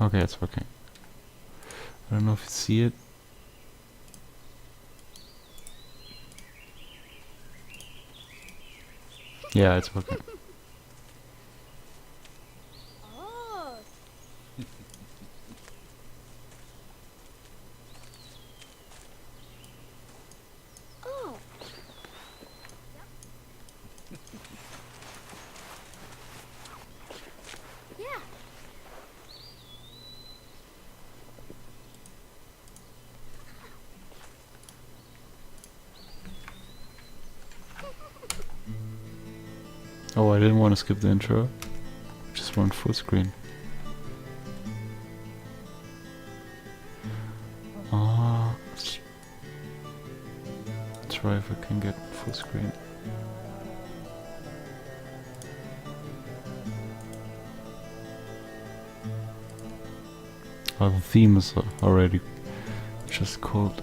Okay, it's working. I don't know if you see it. Yeah, it's working. Oh. Oh. Yeah. Oh, I didn't want to skip the intro. Just want full screen. Ah, let's try if I can get full screen. Oh, the theme is already just cold.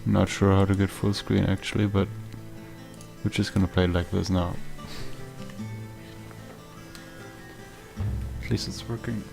Not sure how to get full screen actually, but we're just gonna play it like this now. At least it's working.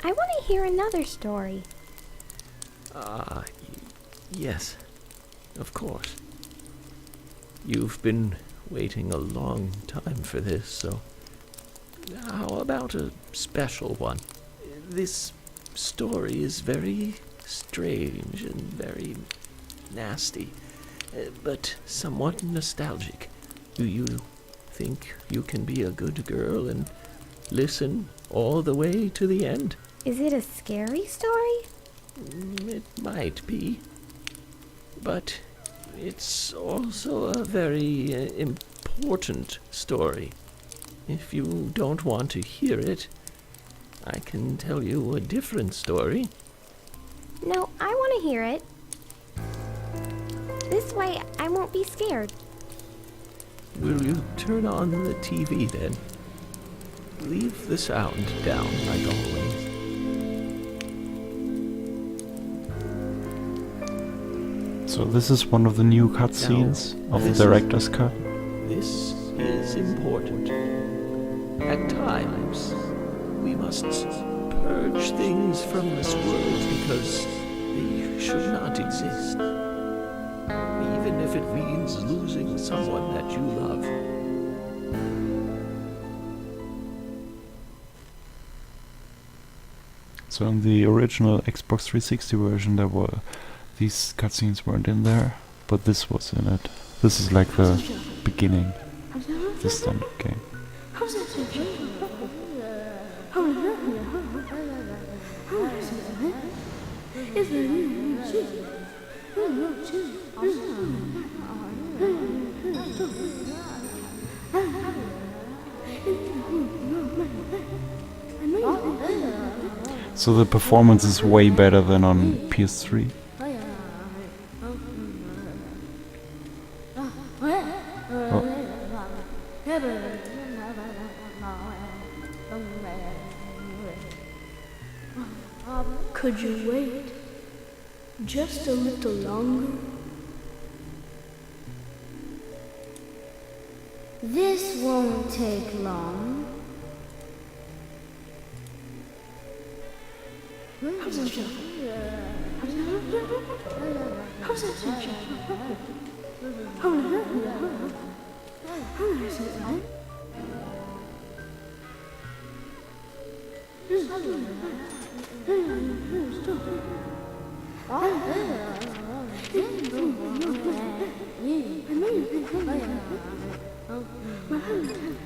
I want to hear another story. Yes, of course. You've been waiting a long time for this, so how about a special one? This story is very strange and very nasty, but somewhat nostalgic. Do you think you can be a good girl and listen all the way to the end? Is it a scary story? It might be, but it's also a very important story. If you don't want to hear it, I can tell you a different story. No, I want to hear it. This way, I won't be scared. Will you turn on the TV then? Leave the sound down like always. So this is one of the new cutscenes of the director's cut. This is important. At times, we must purge things from this world because they should not exist. Even if it means losing someone that you love. So in the original Xbox 360 version, these cutscenes weren't in there, but this was in it. This is like the beginning of the standard game. So the performance is way better than on PS3. Oh. Just a little longer. This won't take long.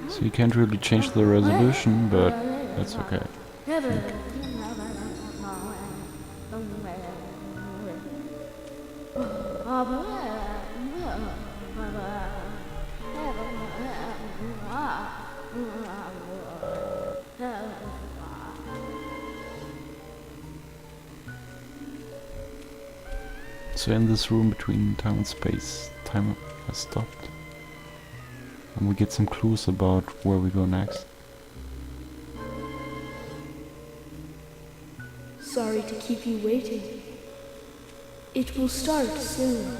So you can't really change the resolution, but that's okay. So in this room between time and space, time has stopped. And we get some clues about where we go next. Sorry to keep you waiting. It will start soon.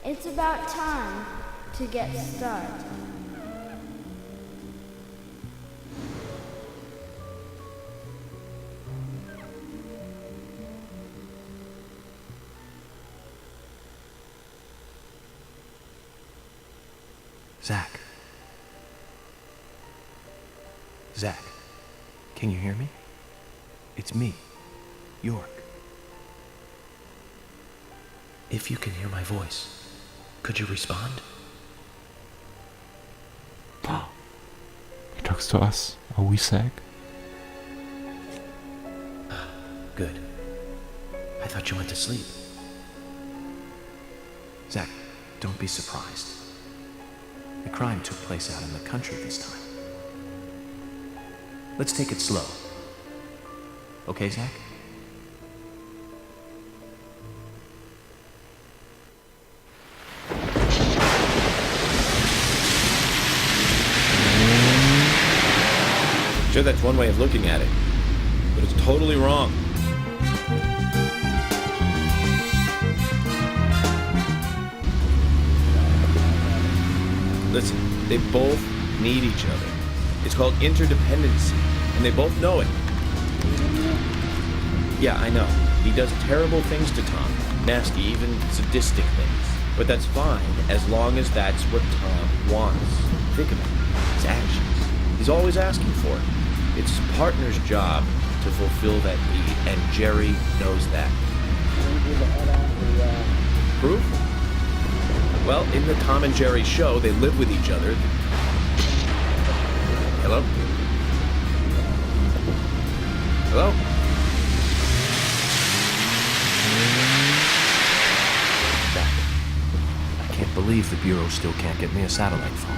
It's about time to get started. Zach. Zach, can you hear me? It's me, York. If you can hear my voice, could you respond? He talks to us. Are we Zach? Good. I thought you went to sleep. Zach, don't be surprised. The crime took place out in the country this time. Let's take it slow. Okay, Zach? Sure, that's one way of looking at it, but it's totally wrong. Listen, they both need each other. It's called interdependency, and they both know it. Yeah, I know. He does terrible things to Tom. Nasty, even sadistic things. But that's fine, as long as that's what Tom wants. Think about it. His actions. He's always asking for it. It's his partner's job to fulfill that need, and Jerry knows that. Proof? Well, in the Tom and Jerry show, they live with each other. Hello? Hello? Zach, I can't believe the Bureau still can't get me a satellite phone.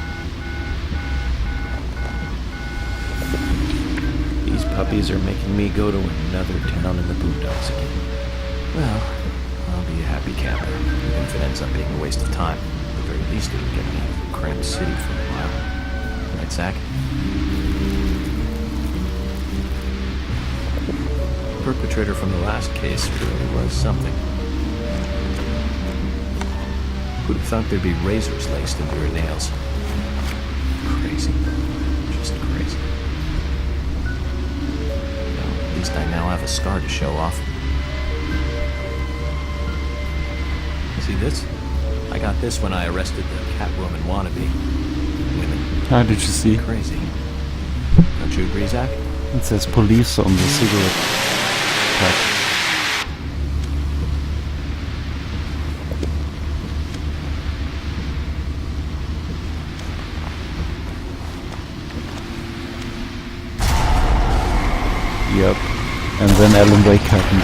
These puppies are making me go to another town in the boondocks again. Well, I'll be a happy camper, even if it ends up being a waste of time. At the very least, it'll get me out of the cramped city for a while. Right, Zach? The perpetrator from the last case really was something. Who'd have thought there'd be razors laced into her nails? Crazy. Just crazy. Well, at least I now have a scar to show off. See this? I got this when I arrested the Catwoman wannabe. Women. How did you see? Crazy. Don't you agree, Zach? It says police on the cigarette pack. Yep. And then Alan Wake happened.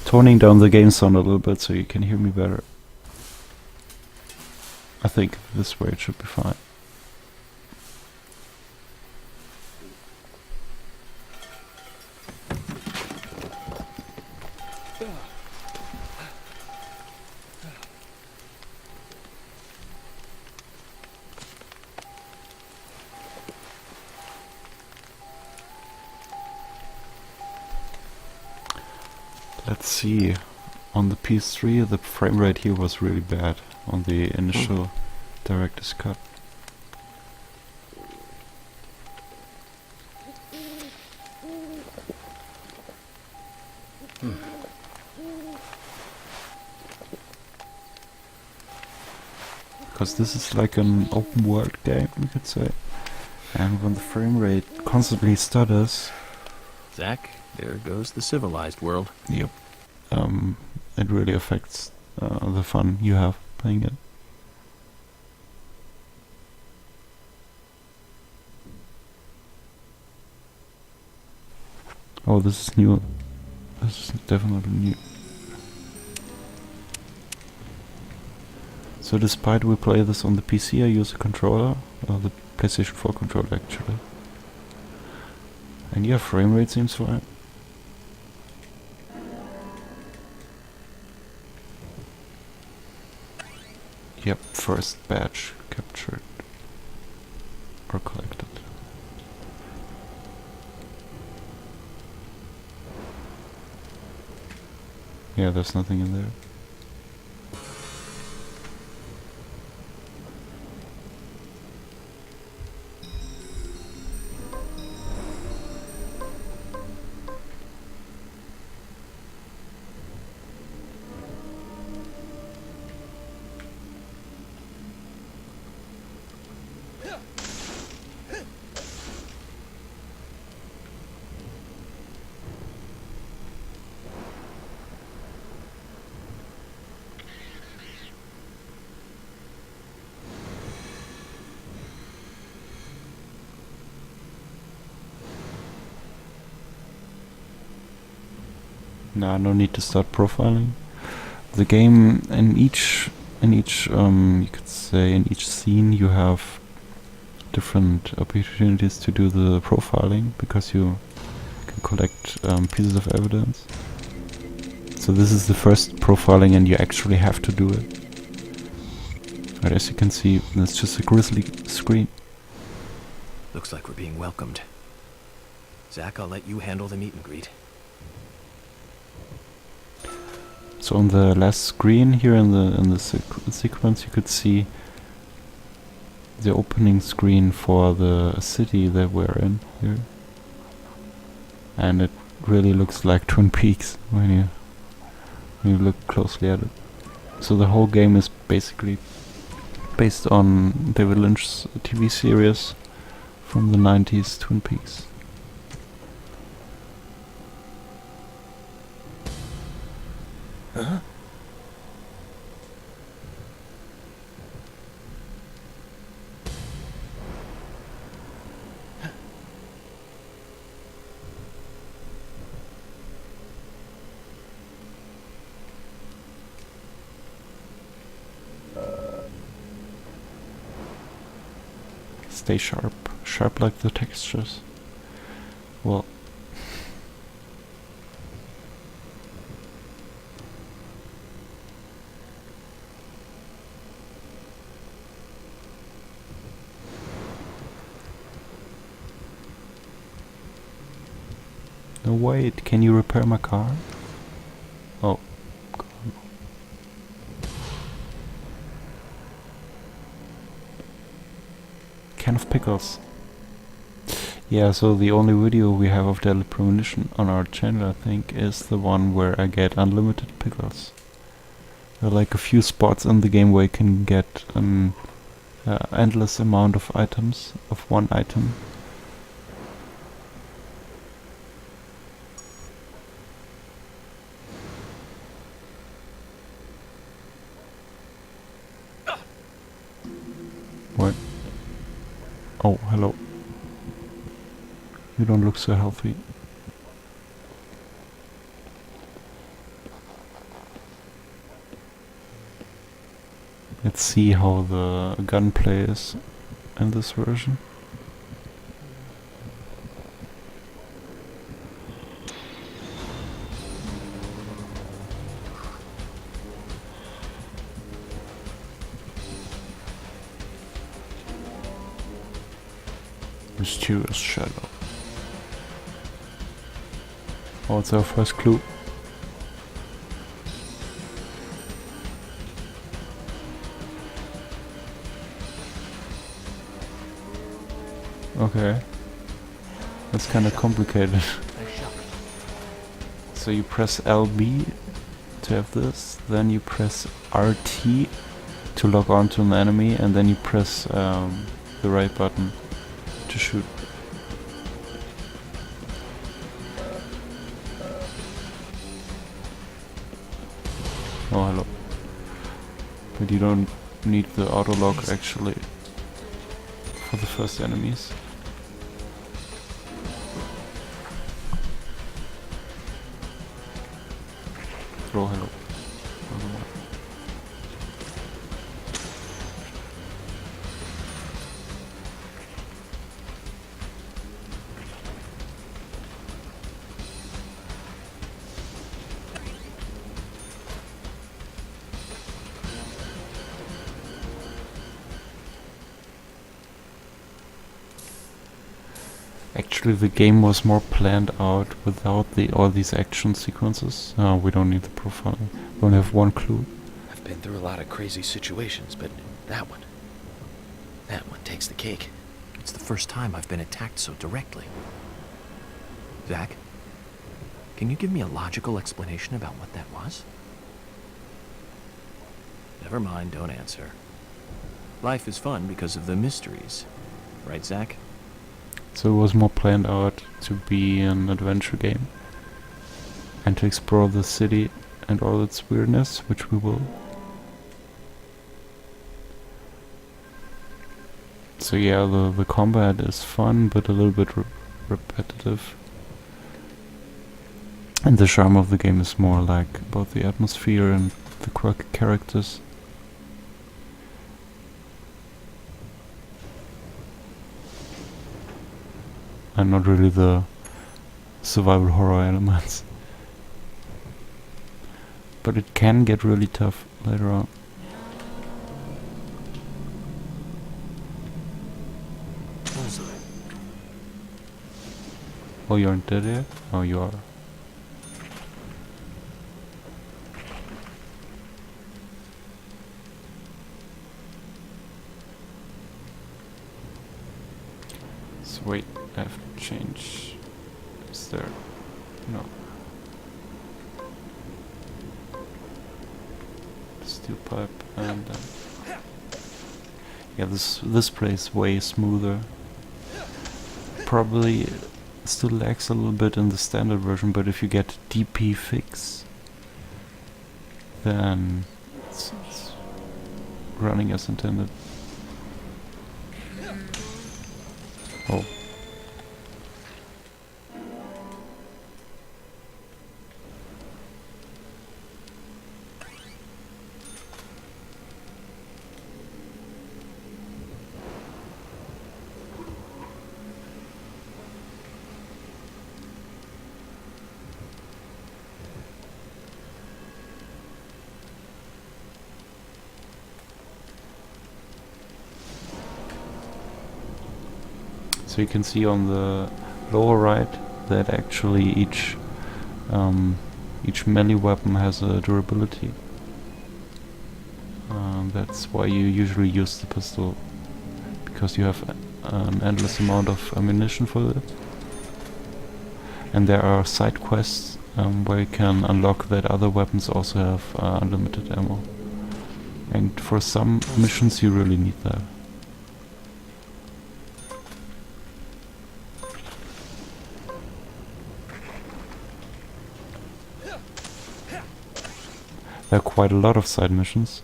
Toning down the game sound a little bit so you can hear me better. I think this way it should be fine. Let's see. On the PS3, the frame rate here was really bad on the initial director's cut. Because this is like an open world game, we could say. And when the frame rate constantly stutters, Zack, there goes the civilized world. yep, it really affects the fun you have playing it. Oh, this is new. This is definitely new. So despite we play this on the PC, I use a controller, the PlayStation 4 controller actually. And yeah, frame rate seems fine. Yep, first badge captured or collected. Yeah, there's nothing in there. Nah, no need to start profiling. The game in each you could say in each scene you have different opportunities to do the profiling because you can collect pieces of evidence. So this is the first profiling and you actually have to do it. But as you can see, it's just a grisly screen. Looks like we're being welcomed. Zack, I'll let you handle the meet and greet. So on the last screen here in the sequence, you could see the opening screen for the city that we're in here, and it really looks like Twin Peaks when you look closely at it. So the whole game is basically based on David Lynch's TV series from the 90s, Twin Peaks. Huh? Stay sharp. Sharp like the textures. Well, no, wait, can you repair my car? Oh, God. Can of pickles. Yeah, so the only video we have of Deadly Premonition on our channel, I think, is the one where I get unlimited pickles. There are like a few spots in the game where you can get an endless amount of items, of one item. What? Oh, hello. You don't look so healthy. Let's see how the gunplay is in this version. Mysterious shadow. Oh, it's our first clue. Okay. That's kind of complicated. So you press LB to have this, then you press RT to lock onto an enemy, and then you press the right button to shoot. Oh, hello. But you don't need the auto lock actually for the first enemies. Oh, hello. Actually, the game was more planned out without all these action sequences. We don't need the profiling. We only have one clue. I've been through a lot of crazy situations, but that one takes the cake. It's the first time I've been attacked so directly. Zack, can you give me a logical explanation about what that was? Never mind, don't answer. Life is fun because of the mysteries. Right, Zack? So it was more planned out to be an adventure game and to explore the city and all its weirdness, which we will. So yeah, the combat is fun but a little bit repetitive. And the charm of the game is more like about the atmosphere and the quirky characters. And not really the survival horror elements. But it can get really tough later on. Oh, you aren't dead yet? Oh, you are. So wait, I have to change. Is there? No. Steel pipe and yeah, this plays way smoother. Probably still lags a little bit in the standard version, but if you get DP fix, then it's running as intended. Oh. So you can see on the lower right that actually each melee weapon has a durability. That's why you usually use the pistol, because you have an endless amount of ammunition for it. And there are side quests where you can unlock that other weapons also have unlimited ammo. And for some missions you really need that. There are quite a lot of side missions,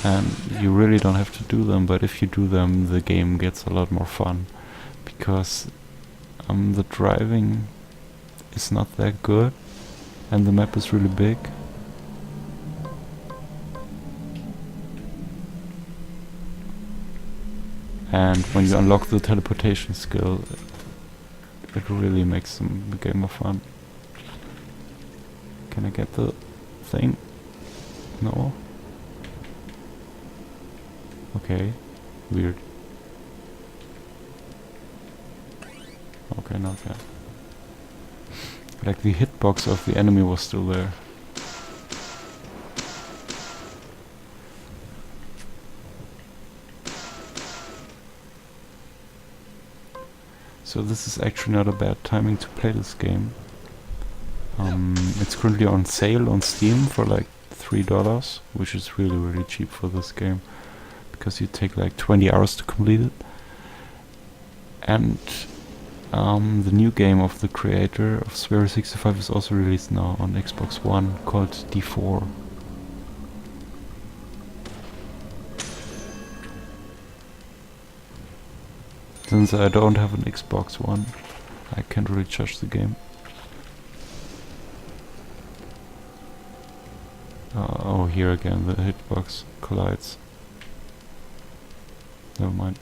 and you really don't have to do them, but if you do them the game gets a lot more fun, because the driving is not that good and the map is really big. And when you unlock the teleportation skill, it really makes the game more fun. Can I get the thing? No? Okay. Weird. Okay, not bad. Like the hitbox of the enemy was still there. So this is actually not a bad timing to play this game. It's currently on sale on Steam for like $3, which is really really cheap for this game, because you take like 20 hours to complete it. And the new game of the creator of Squirrel 65 is also released now on Xbox One, called D4. Since I don't have an Xbox One, I can't really judge the game. Oh, here again the hitbox collides. Never mind.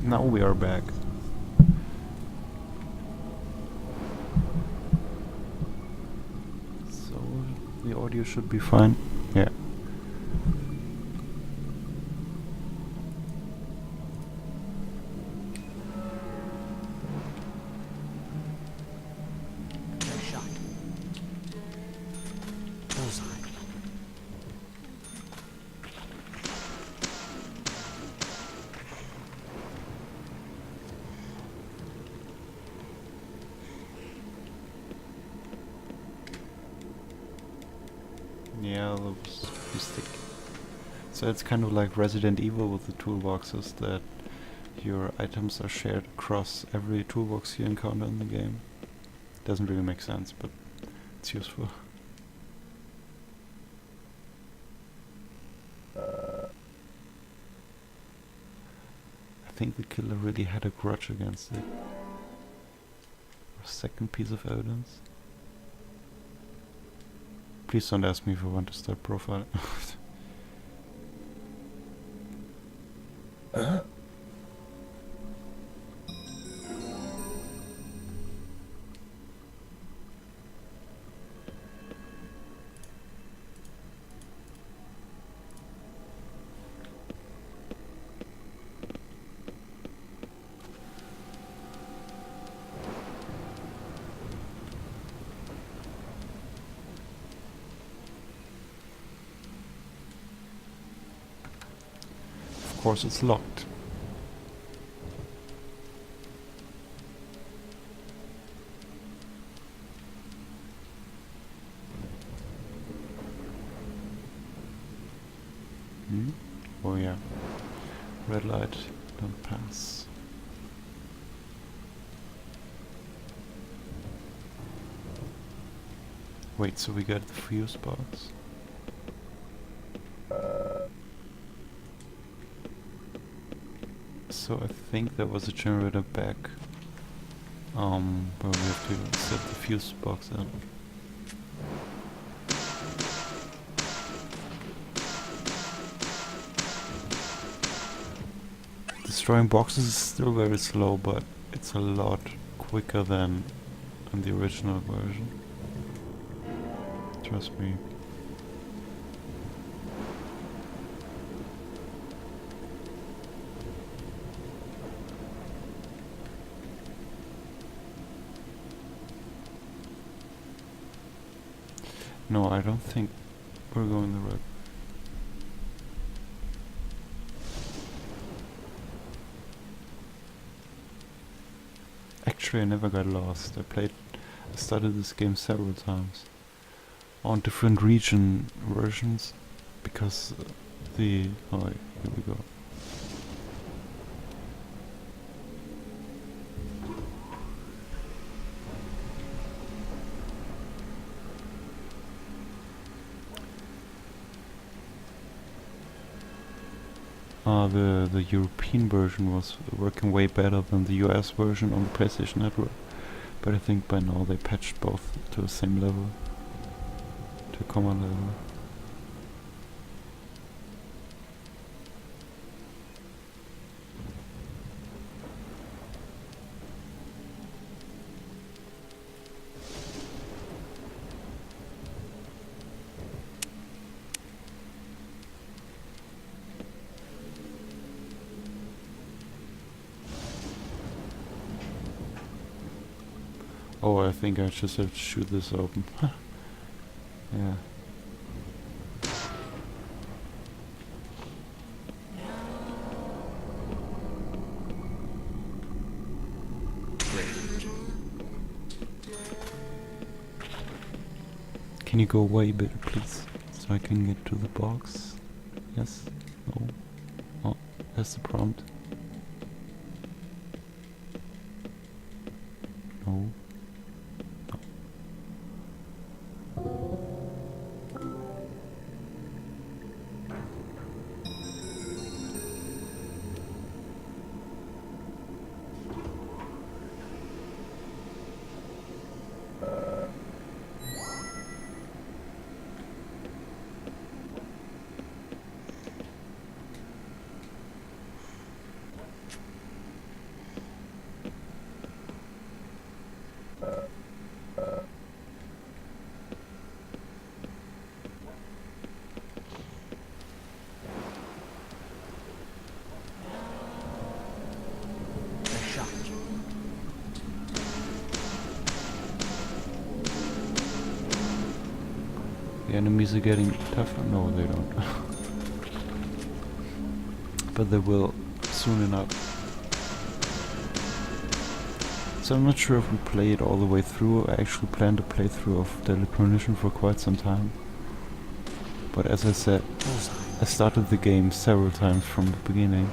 Now we are back. So the audio should be fine. Yeah. Nice shot. Bullseye. Yeah, that was mystic. So it's kind of like Resident Evil with the toolboxes, that your items are shared across every toolbox you encounter in the game. Doesn't really make sense, but it's useful. I think the killer really had a grudge against it. A second piece of evidence. Please don't ask me if I want to start profiling. Of course it's locked. Hmm? Oh yeah. Red light, don't pass. Wait, so we got the fuse box? So I think there was a generator back, where we have to set the fuse box in. Destroying boxes is still very slow, but it's a lot quicker than in the original version. Trust me. No, I don't think we're going the right. Actually, I never got lost. I started this game several times on different region versions because oh, here we go. The European version was working way better than the US version on the PlayStation Network, but I think by now they patched both to the same level, to a common level. Oh, I think I just have to shoot this open. Yeah. Can you go away a bit, please? So I can get to the box? Yes? No? Oh, that's the prompt. No? enemies are getting tougher? No, they don't. But they will soon enough. So I'm not sure if we play it all the way through. I actually planned a playthrough of Deadly Premonition for quite some time. But as I said, I started the game several times from the beginning.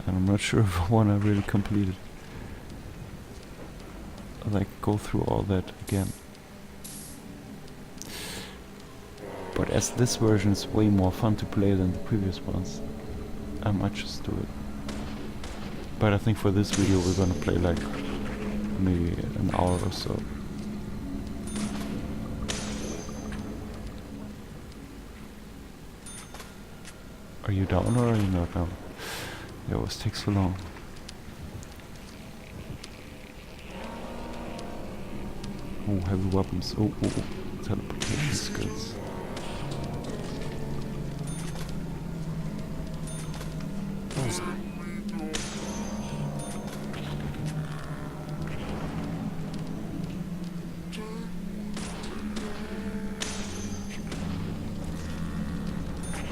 And I'm not sure if I want to really complete it. Like, go through all that again. But as this version is way more fun to play than the previous ones, I might just do it. But I think for this video we're gonna play like maybe an hour or so. Are you down or are you not down? It always takes so long. Oh, heavy weapons. Oh, oh, oh. Teleportation skills.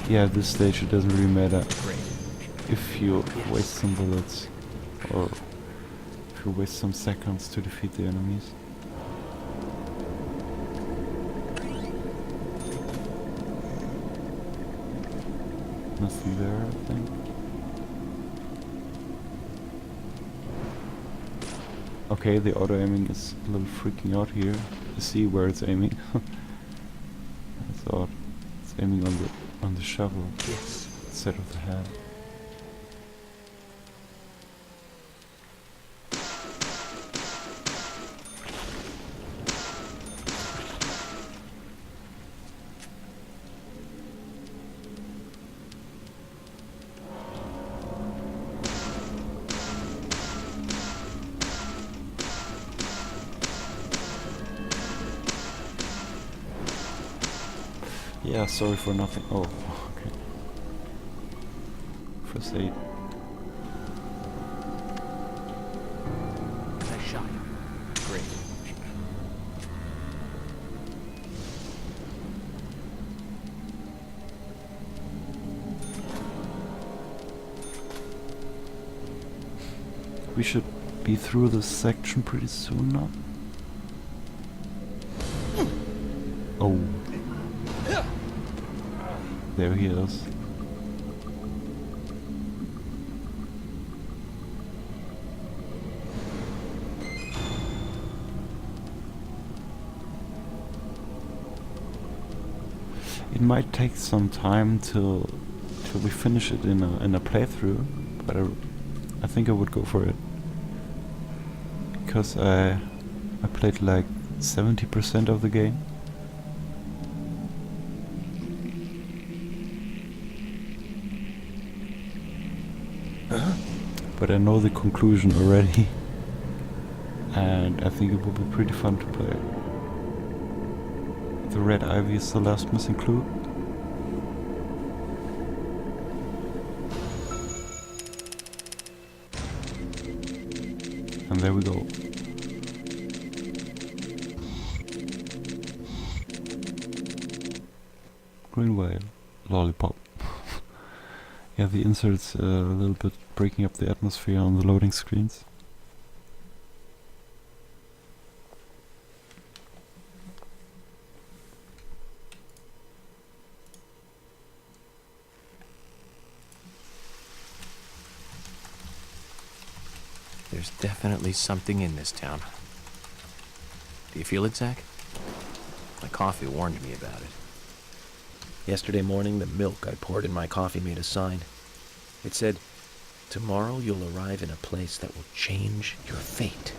Yeah, at this stage it doesn't really matter if you waste some bullets or if you waste some seconds to defeat the enemies. Nothing there, I think. Okay, the auto aiming is a little freaking out here. You see where it's aiming. That's odd. It's aiming on the shovel instead of the head. Yeah, sorry for nothing. Oh, okay. First aid. Nice shot. Great. We should be through this section pretty soon now. Oh. There he is. It might take some time till we finish it in a playthrough, but I think I would go for it because I played like 70% of the game. But I know the conclusion already, and I think it will be pretty fun to play. The red ivy is the last missing clue. And there we go. Green whale. Lollipop. Yeah, the insert's a little bit breaking up the atmosphere on the loading screens. There's definitely something in this town. Do you feel it, Zach? My coffee warned me about it. Yesterday morning, the milk I poured in my coffee made a sign. It said, "Tomorrow you'll arrive in a place that will change your fate."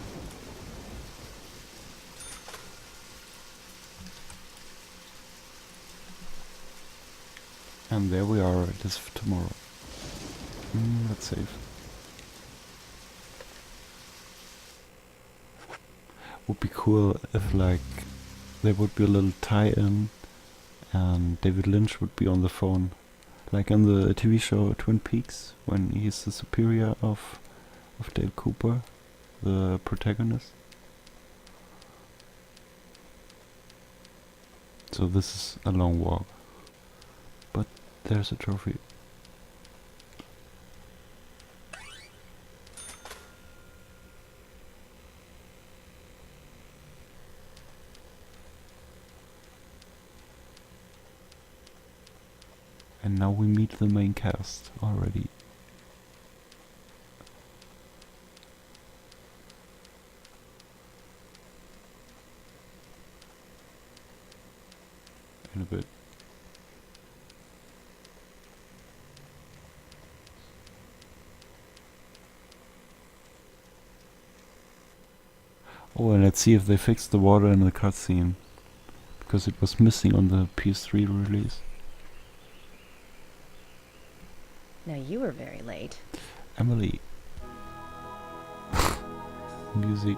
And there we are, it is tomorrow. Let's save. Would be cool if like there would be a little tie-in and David Lynch would be on the phone. Like in the TV show Twin Peaks, when he's the superior of Dale Cooper, the protagonist. So this is a long walk. But there's a trophy. And now we meet the main cast already. In a bit. Oh, and let's see if they fixed the water in the cutscene, because it was missing on the PS3 release. Now you were very late. Emily. Music.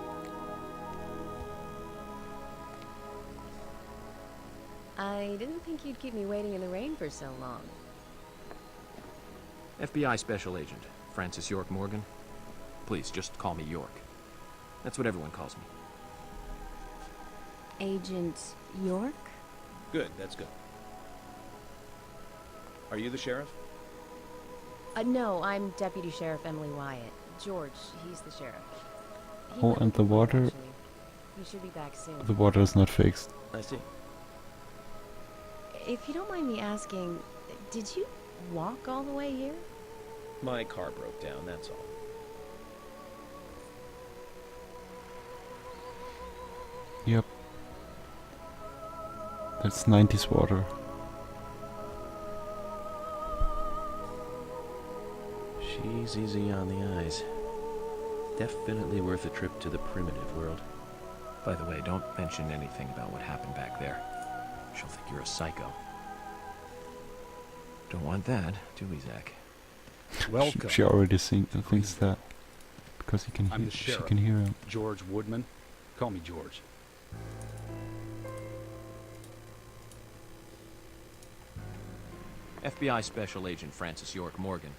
I didn't think you'd keep me waiting in the rain for so long. FBI Special Agent, Francis York Morgan. Please, just call me York. That's what everyone calls me. Agent York? Good, that's good. Are you the sheriff? No, I'm Deputy Sheriff Emily Wyatt. George, he's the sheriff. He Oh, went and the looking for me, water. actually. He should be back soon. The water is not fixed. I see. If you don't mind me asking, did you walk all the way here? My car broke down, that's all. Yep. That's 90s water. She's easy on the eyes. Definitely worth a trip to the primitive world. By the way, don't mention anything about what happened back there. She'll think you're a psycho. Don't want that, do we, Zach? Welcome. She already thinks that. Because he can I'm the she sheriff. can hear him. George Woodman. Call me George. FBI Special Agent Francis York Morgan.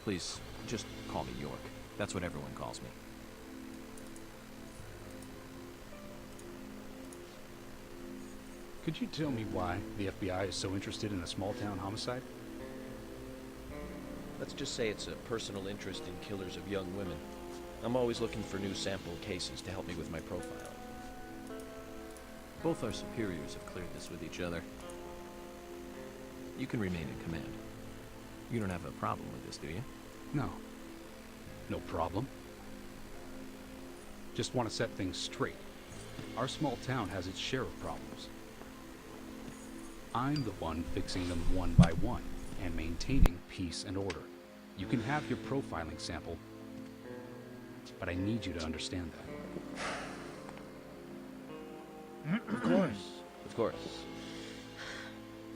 Please, just call me York. That's what everyone calls me. Could you tell me why the FBI is so interested in a small-town homicide? Let's just say it's a personal interest in killers of young women. I'm always looking for new sample cases to help me with my profile. Both our superiors have cleared this with each other. You can remain in command. You don't have a problem with this, do you? No. No problem. Just want to set things straight. Our small town has its share of problems. I'm the one fixing them one by one and maintaining peace and order. You can have your profiling sample, but I need you to understand that. Of course. Of course.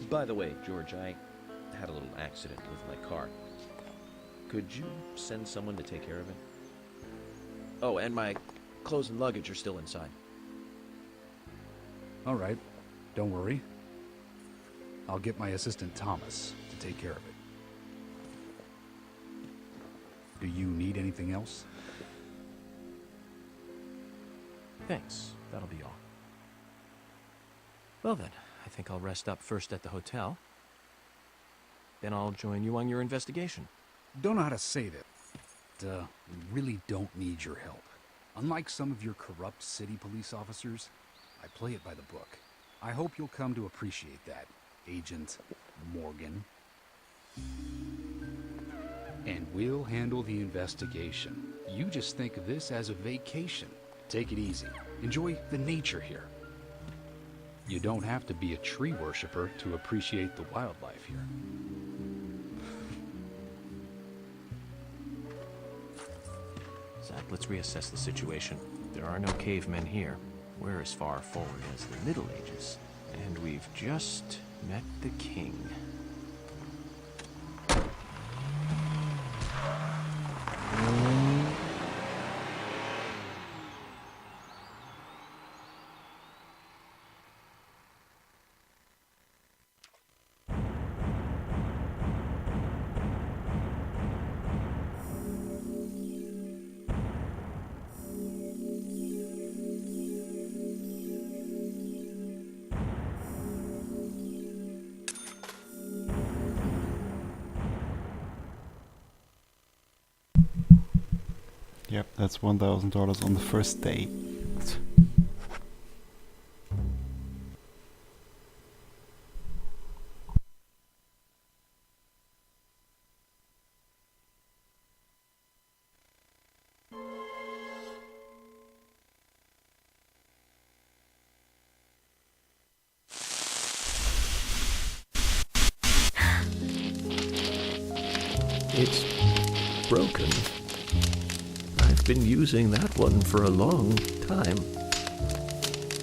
By the way, George, I had a little accident with my car. Could you send someone to take care of it? Oh, and my clothes and luggage are still inside. All right. Don't worry. I'll get my assistant Thomas to take care of it. Do you need anything else? Thanks. That'll be all. Well then, I think I'll rest up first at the hotel. Then I'll join you on your investigation. Don't know how to say that. We really don't need your help. Unlike some of your corrupt city police officers, I play it by the book. I hope you'll come to appreciate that, Agent Morgan. And we'll handle the investigation. You just think of this as a vacation. Take it easy. Enjoy the nature here. You don't have to be a tree worshiper to appreciate the wildlife here. Zach, let's reassess the situation. There are no cavemen here. We're as far forward as the Middle Ages. And we've just met the king. Yep, that's $1,000 on the first day. It's broken. I've been using that one for a long time.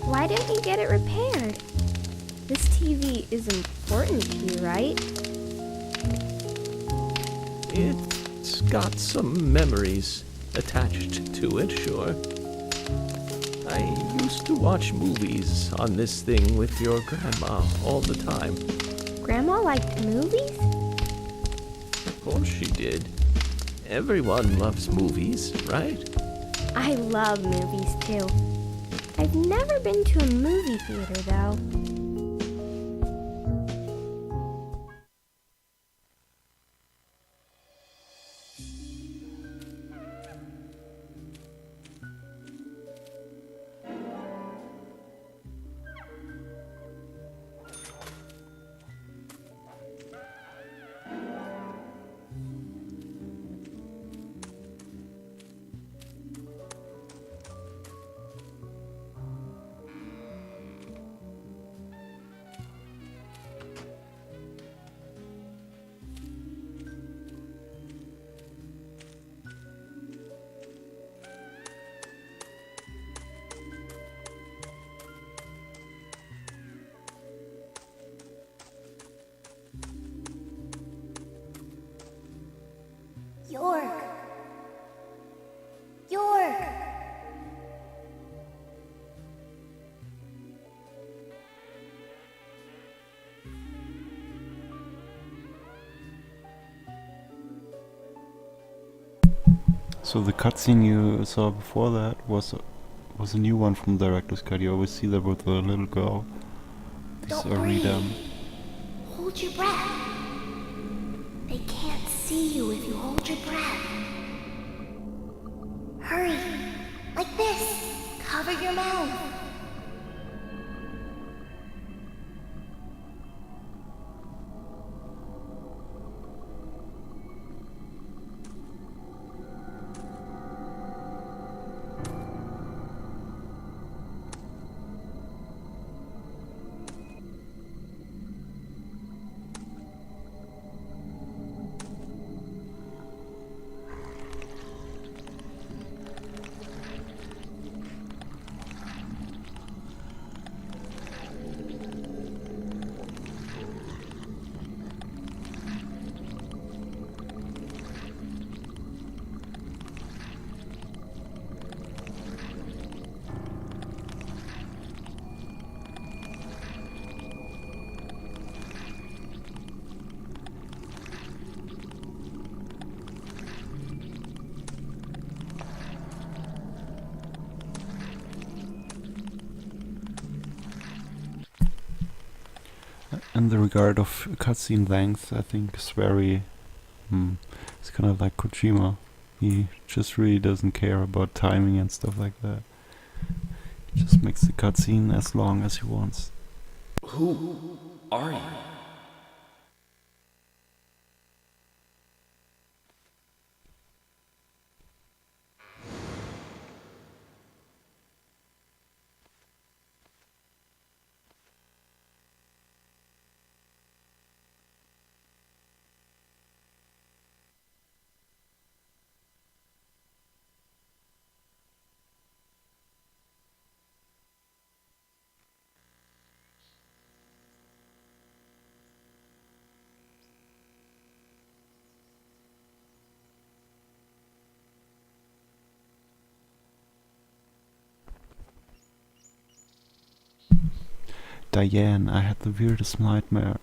Why don't you get it repaired? This TV is important to you, right? It's got some memories attached to it, sure. I used to watch movies on this thing with your grandma all the time. Grandma liked movies? Of course she did. Everyone loves movies, right? I love movies too. I've never been to a movie theater though. York! York! So the cutscene you saw before that was a new one from Director's Cut. You always see that with the little girl. These Don't are breathe. redone. Hold your breath. They can't see you if you hold your breath. Hurry. Like this. Cover your mouth. In the regard of cutscene length, I think it's very... it's kind of like Kojima. He just really doesn't care about timing and stuff like that. He just makes the cutscene as long as he wants. Who are you? Diane, I had the weirdest nightmare.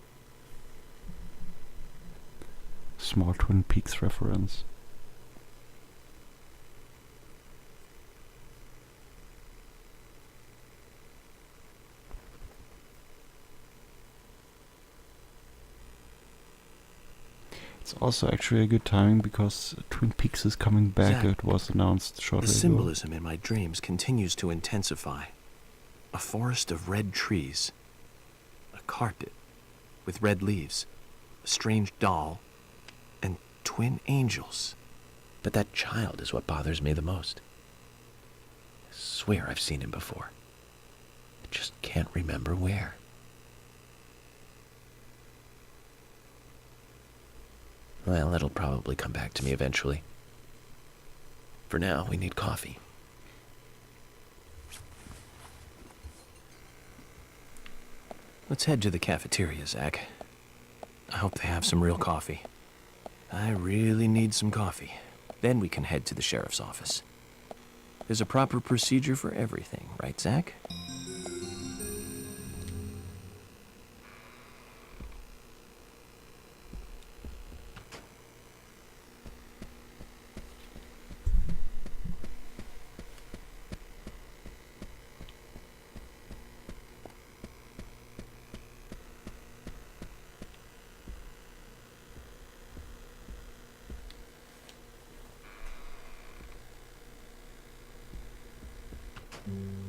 Small Twin Peaks reference. It's also actually a good timing because Twin Peaks is coming back. Zack, It was announced shortly The ago. symbolism in my dreams continues to intensify. A forest of red trees. A carpet with red leaves. A strange doll. And twin angels. But that child is what bothers me the most. I swear I've seen him before. I just can't remember where. Well, it'll probably come back to me eventually. For now, we need coffee. Let's head to the cafeteria, Zack. I hope they have some real coffee. I really need some coffee. Then we can head to the sheriff's office. There's a proper procedure for everything, right, Zack?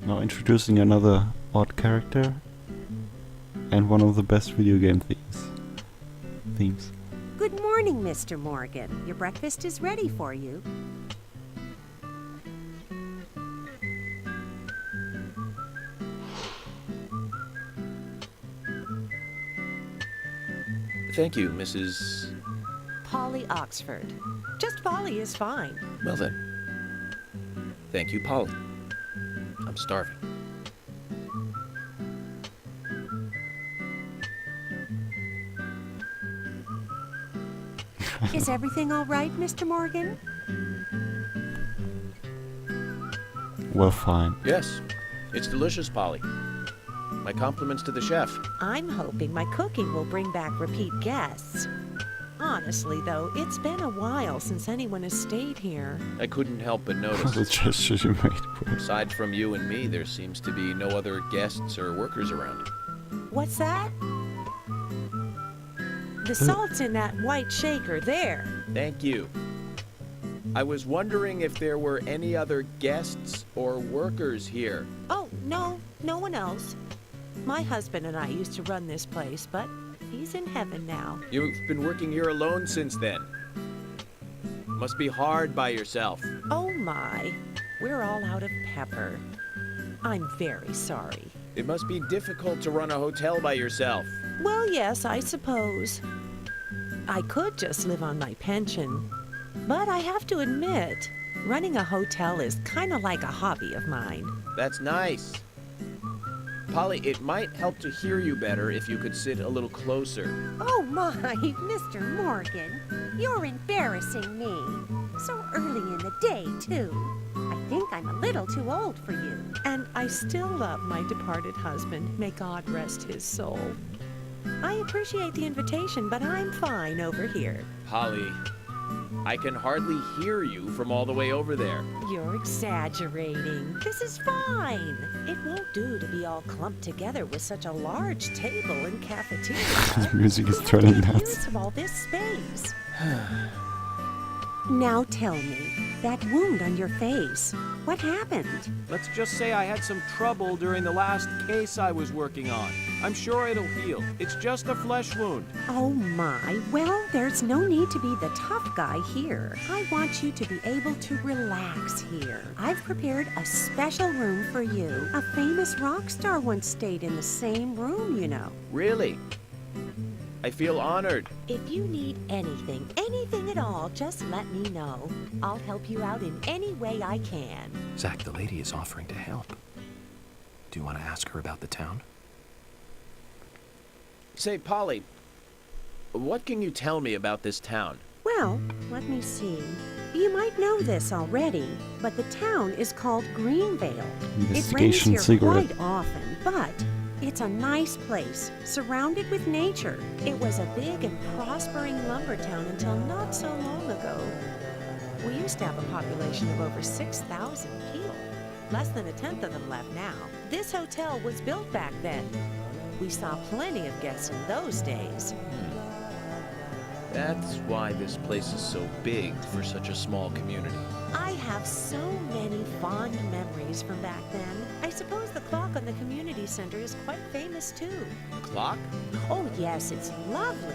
Now introducing another odd character and one of the best video game themes. Good morning, Mr. Morgan. Your breakfast is ready for you. Thank you, Mrs. Polly Oxford. Just Polly is fine. Well then. Thank you, Polly. I'm starving. Is everything all right, Mr. Morgan? Well, fine. Yes, it's delicious, Polly. My compliments to the chef. I'm hoping my cooking will bring back repeat guests. Honestly, though, it's been a while since anyone has stayed here. I couldn't help but The notice. gestures you made. Aside from you and me, there seems to be no other guests or workers around. What's that? The salt's in that white shaker there. Thank you. I was wondering if there were any other guests or workers here. Oh, no one else. My husband and I used to run this place, but he's in heaven now. You've been working here alone since then. Must be hard by yourself. Oh my, we're all out of pepper. I'm very sorry. It must be difficult to run a hotel by yourself. Well, yes, I suppose. I could just live on my pension. But I have to admit, running a hotel is kind of like a hobby of mine. That's nice. Polly, it might help to hear you better if you could sit a little closer. Oh my, Mr. Morgan, you're embarrassing me. So early in the day, too. I think I'm a little too old for you. And I still love my departed husband. May God rest his soul. I appreciate the invitation, but I'm fine over here. Polly, I can hardly hear you from all the way over there. You're exaggerating. This is fine. It won't do to be all clumped together with such a large table and cafeteria. His music is We have to turning make nuts. use of all this space. Now tell me, that wound on your face, what happened? Let's just say I had some trouble during the last case I was working on. I'm sure it'll heal. It's just a flesh wound. Oh my, well, there's no need to be the tough guy here. I want you to be able to relax here. I've prepared a special room for you. A famous rock star once stayed in the same room, you know. Really? I feel honored. If you need anything at all, just let me know. I'll help you out in any way I can. Zack, the lady is offering to help. Do you want to ask her about the town? Say, Polly, what can you tell me about this town? Well, let me see. You might know this already, but the town is called Greenvale. It rains Investigation here cigarette. quite often, but it's a nice place, surrounded with nature. It was a big and prospering lumber town until not so long ago. We used to have a population of over 6,000 people. Less than a tenth of them left now. This hotel was built back then. We saw plenty of guests in those days. That's why this place is so big for such a small community. I have so many fond memories from back then. I suppose the clock on the community center is quite famous too. The clock? Oh yes, it's lovely.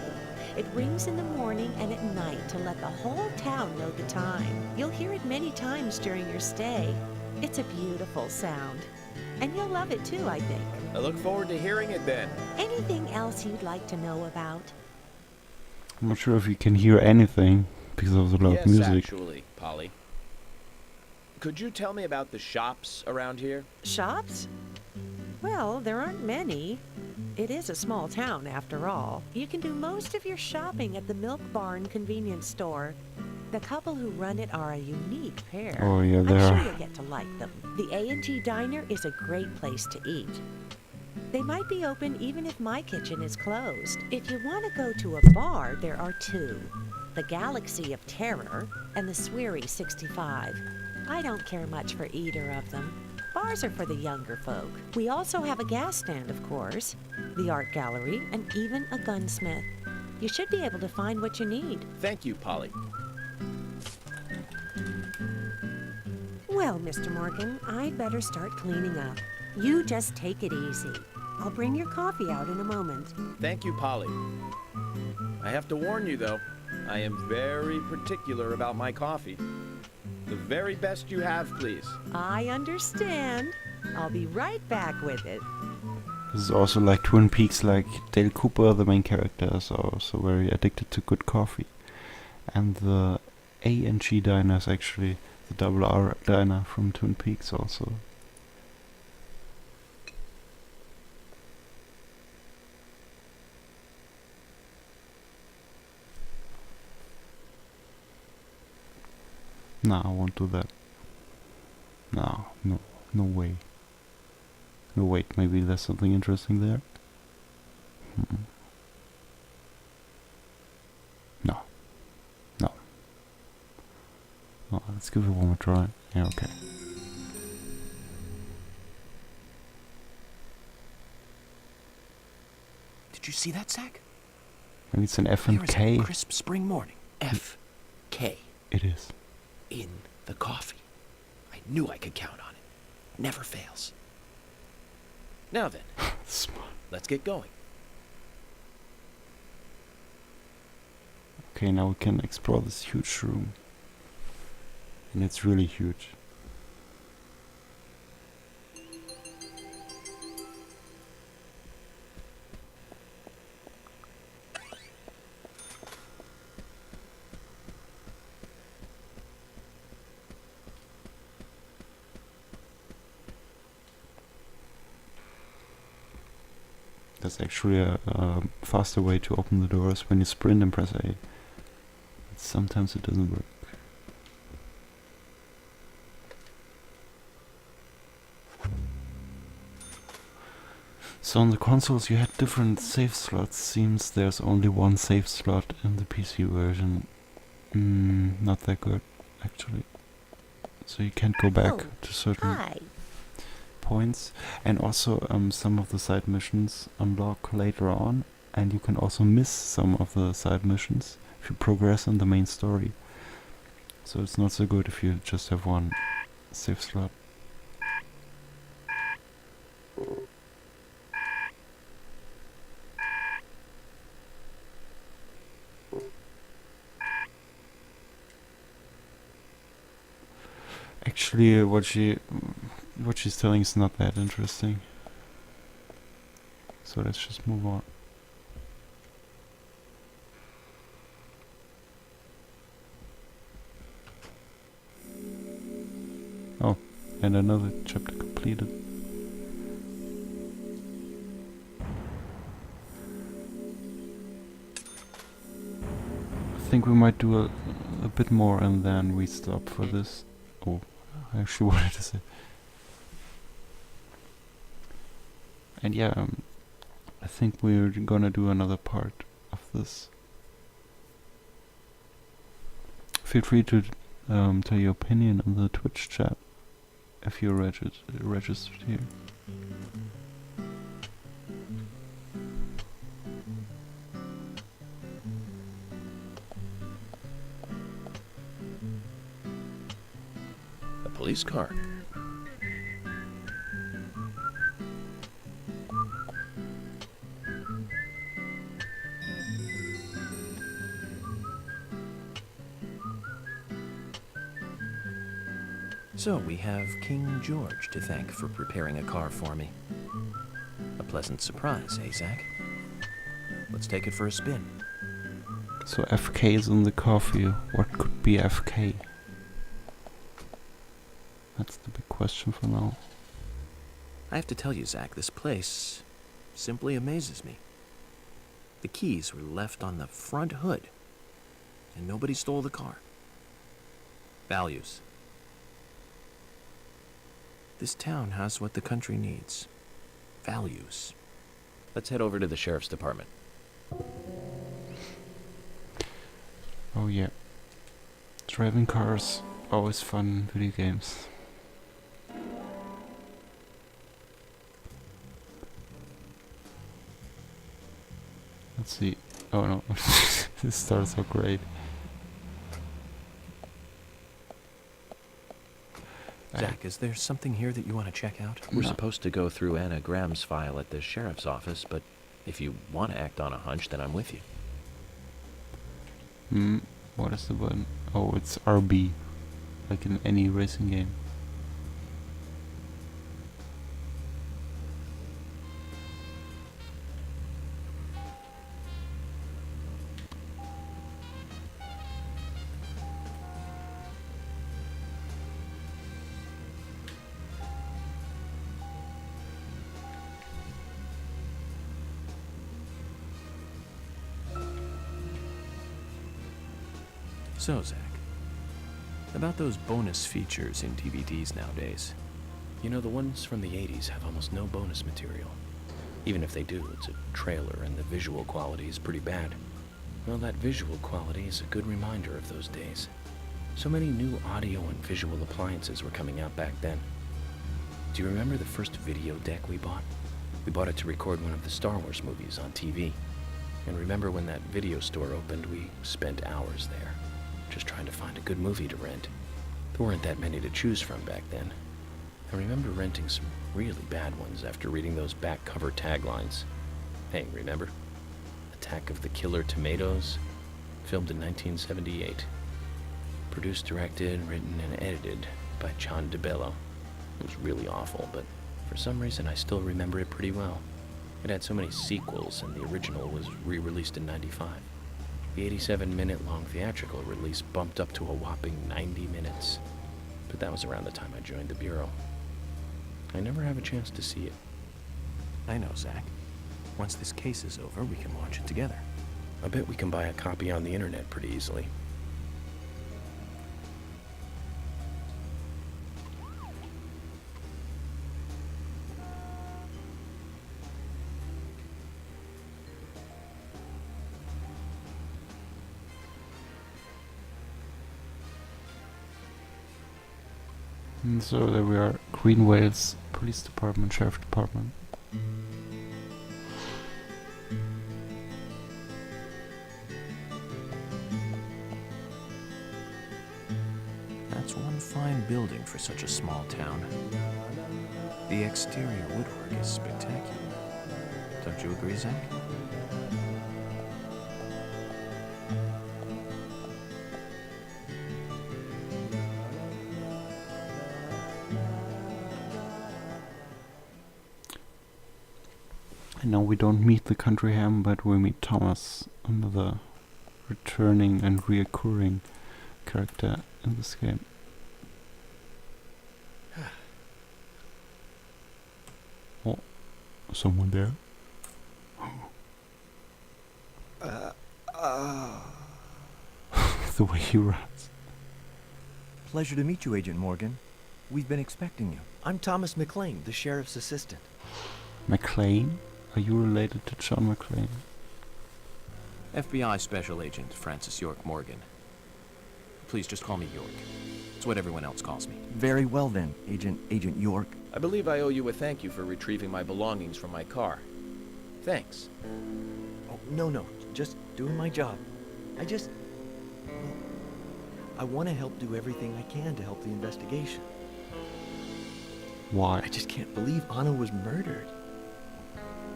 It rings in the morning and at night to let the whole town know the time. You'll hear it many times during your stay. It's a beautiful sound. And you'll love it too, I think. I look forward to hearing it then. Anything else you'd like to know about? I'm not sure if you can hear anything because of the loud Yes, music. actually, Polly. Could you tell me about the shops around here? Shops? Well, there aren't many. It is a small town, after all. You can do most of your shopping at the Milk Barn convenience store. The couple who run it are a unique pair. Oh yeah, I'm they sure are. you'll get to like them. The A&G Diner is a great place to eat. They might be open even if my kitchen is closed. If you want to go to a bar, there are two. The Galaxy of Terror and the Squirrel 65. I don't care much for either of them. Bars are for the younger folk. We also have a gas stand, of course, the art gallery, and even a gunsmith. You should be able to find what you need. Thank you, Polly. Well, Mr. Morgan, I'd better start cleaning up. You just take it easy. I'll bring your coffee out in a moment. Thank you, Polly. I have to warn you, though, I am very particular about my coffee. The very best you have, please. I understand. I'll be right back with it. This is also like Twin Peaks, like Dale Cooper, the main character, is also very addicted to good coffee. And the A&G Diner is actually the double R diner from Twin Peaks also. No, I won't do that. No, no way. No, wait, maybe there's something interesting there? No. No. Oh, let's give it one more try. Yeah, okay. Did you see that, Zach? Maybe it's an F and Clear as a K. crisp spring morning. F.K. It is. In the coffee. I knew I could count on it. Never fails. Now then, Smart. let's get going. Okay, now we can explore this huge room. And it's really huge. There's actually a faster way to open the doors when you sprint and press A. But sometimes it doesn't work. So on the consoles you had different save slots. Seems there's only one save slot in the PC version. Not that good, actually. So you can't go back to certain Hi. points, and also some of the side missions unlock later on, and you can also miss some of the side missions if you progress in the main story. So it's not so good if you just have one save slot. Actually, what she's telling is not that interesting. So let's just move on. Oh, and another chapter completed. I think we might do a bit more and then we stop for this. Oh, I actually wanted to say. And yeah, I think we're gonna do another part of this. Feel free to tell your opinion on the Twitch chat if you're registered here. police car. So we have King George to thank for preparing a car for me. A pleasant surprise, eh, Zach? Let's take it for a spin. So FK is in the coffee. What could be FK? That's the big question for now. I have to tell you, Zach, this place simply amazes me. The keys were left on the front hood, and nobody stole the car. Values. This town has what the country needs. Values. Let's head over to the sheriff's department. Oh yeah. Driving cars, always fun in video games. Let's see. Oh no. This starts so great. Zach, is there something here that you want to check out? We're supposed to go through Anna Graham's file at the sheriff's office, but if you want to act on a hunch, then I'm with you. What is the button? Oh, it's RB. Like in any racing game. So, Zach, about those bonus features in DVDs nowadays. You know, the ones from the 80s have almost no bonus material. Even if they do, it's a trailer and the visual quality is pretty bad. Well, that visual quality is a good reminder of those days. So many new audio and visual appliances were coming out back then. Do you remember the first video deck we bought? We bought it to record one of the Star Wars movies on TV. And remember when that video store opened, we spent hours there, just trying to find a good movie to rent. There weren't that many to choose from back then. I remember renting some really bad ones after reading those back cover taglines. Hey, remember? Attack of the Killer Tomatoes, filmed in 1978. Produced, directed, written, and edited by John DeBello. It was really awful, but for some reason I still remember it pretty well. It had so many sequels, and the original was re-released in '95. The 87-minute-long theatrical release bumped up to a whopping 90 minutes. But that was around the time I joined the Bureau. I never have a chance to see it. I know, Zach. Once this case is over, we can watch it together. I bet we can buy a copy on the internet pretty easily. And so there we are, Green Wales Police Department, Sheriff Department. That's one fine building for such a small town. The exterior woodwork is spectacular. Don't you agree, Zach? And now we don't meet the country ham, but we meet Thomas, another returning and reoccurring character in this game. Oh, someone there? The way he runs. Pleasure to meet you, Agent Morgan. We've been expecting you. I'm Thomas McLean, the sheriff's assistant. McLean? Are you related to John McLean? FBI Special Agent Francis York Morgan. Please just call me York. It's what everyone else calls me. Very well then, Agent York. I believe I owe you a thank you for retrieving my belongings from my car. Thanks. Oh, no, just doing my job. I want to help do everything I can to help the investigation. Why? I just can't believe Anna was murdered.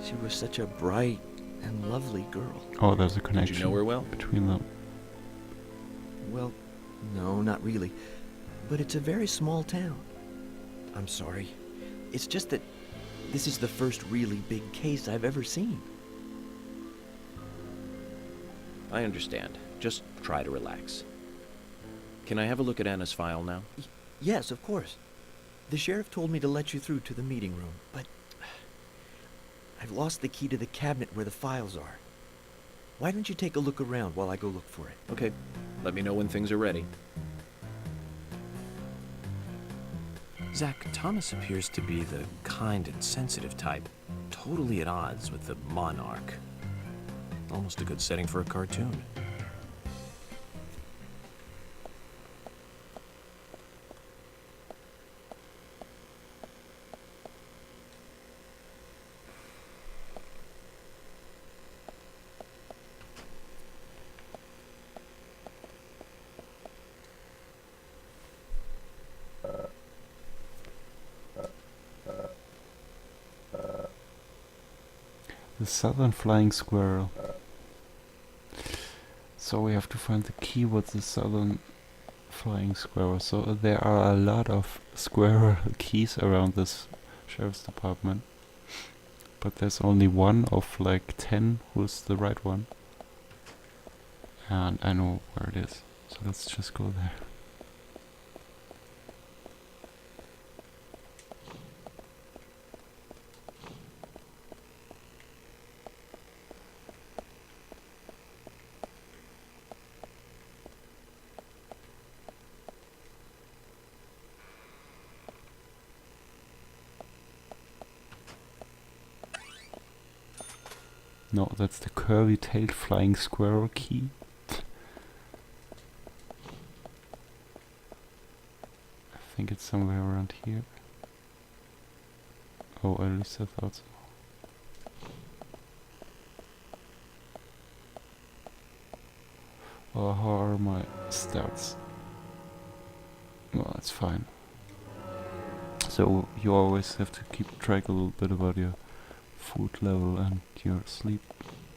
She was such a bright and lovely girl. Oh, there's a connection. Did you know her well? Between them. Well, no, not really. But it's a very small town. I'm sorry. It's just that this is the first really big case I've ever seen. I understand. Just try to relax. Can I have a look at Anna's file now? Yes, of course. The sheriff told me to let you through to the meeting room, but I've lost the key to the cabinet where the files are. Why don't you take a look around while I go look for it? Okay. Let me know when things are ready. Zach, Thomas appears to be the kind and sensitive type, totally at odds with the monarch. Almost a good setting for a cartoon. The southern flying squirrel. So we have to find the key with the southern flying squirrel. So there are a lot of squirrel keys around this sheriff's department. But there's only one of like 10 who's the right one. And I know where it is. So let's just go there. No, that's the curvy-tailed flying squirrel key. I think it's somewhere around here. Oh, at least I thought so. Oh, how are my stats? Well, that's fine. So you always have to keep track a little bit about your food level and your sleep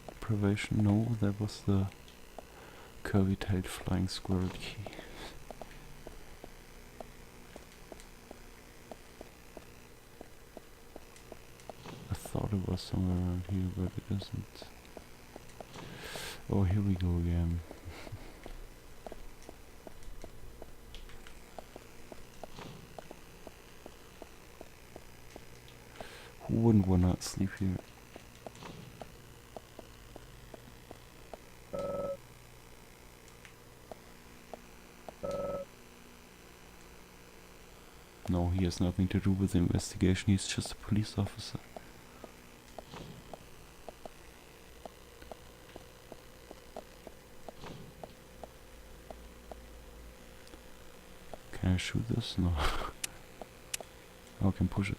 deprivation. No, that was the curvy-tailed flying squirrel key. I thought it was somewhere around here, but it isn't. Oh, here we go again. Who wouldn't wanna sleep here? No, he has nothing to do with the investigation, he's just a police officer. Can I shoot this? No. Oh, I can push it.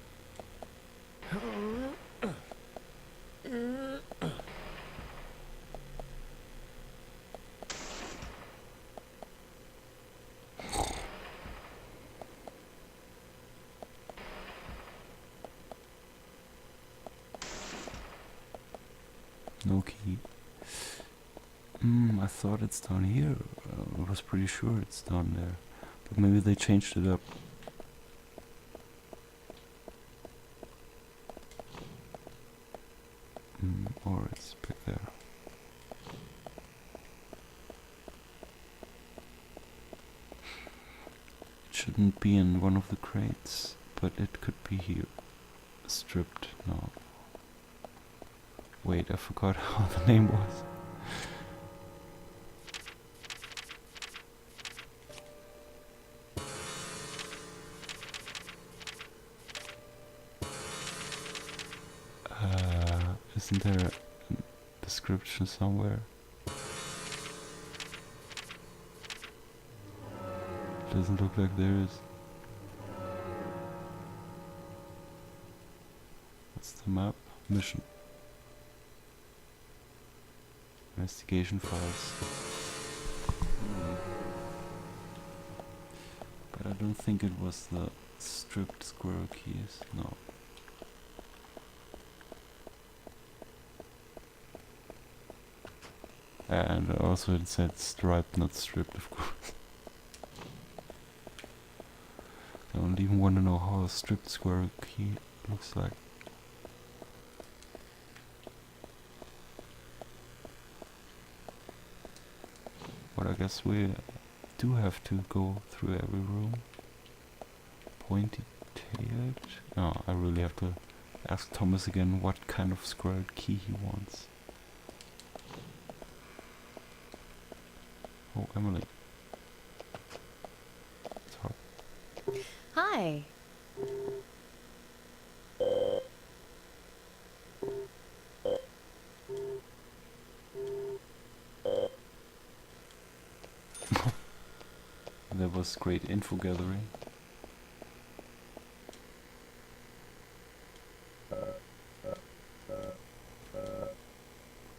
No key. I thought it's down here. I was pretty sure it's down there. But maybe they changed it up. Or it's back there. It shouldn't be in one of the crates, but it could be here. Stripped. No. Wait, I forgot how the name was. Isn't there a description somewhere? Doesn't look like there is. What's the map? Mission. Investigation files. But I don't think it was the stripped squirrel keys. No. And also it said striped, not stripped, of course. I don't even want to know how a stripped squirrel key looks like. But I guess we do have to go through every room. Pointy-tailed? Oh, I really have to ask Thomas again what kind of squirrel key he wants. Oh, Emily. Sorry. Hi. There was great info gathering.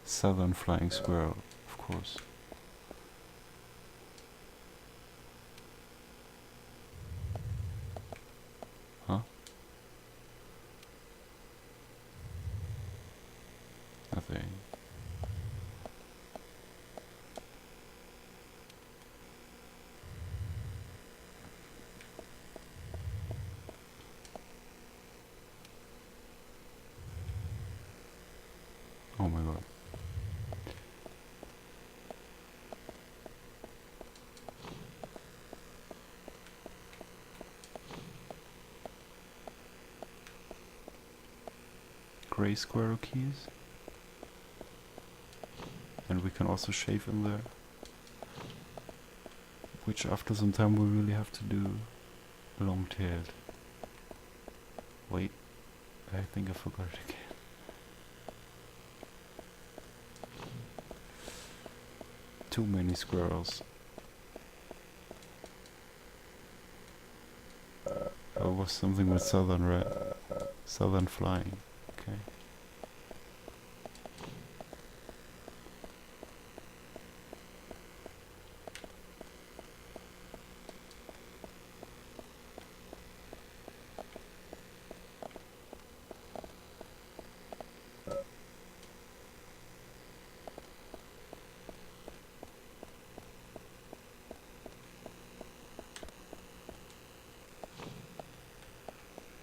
Southern flying squirrel, of course. Huh? Nothing. Oh my god. Gray squirrel keys. And we can also shave in there. Which after some time we really have to do long-tailed. Wait, I think I forgot it again. Too many squirrels. Oh, was something with southern red. Southern flying. Okay.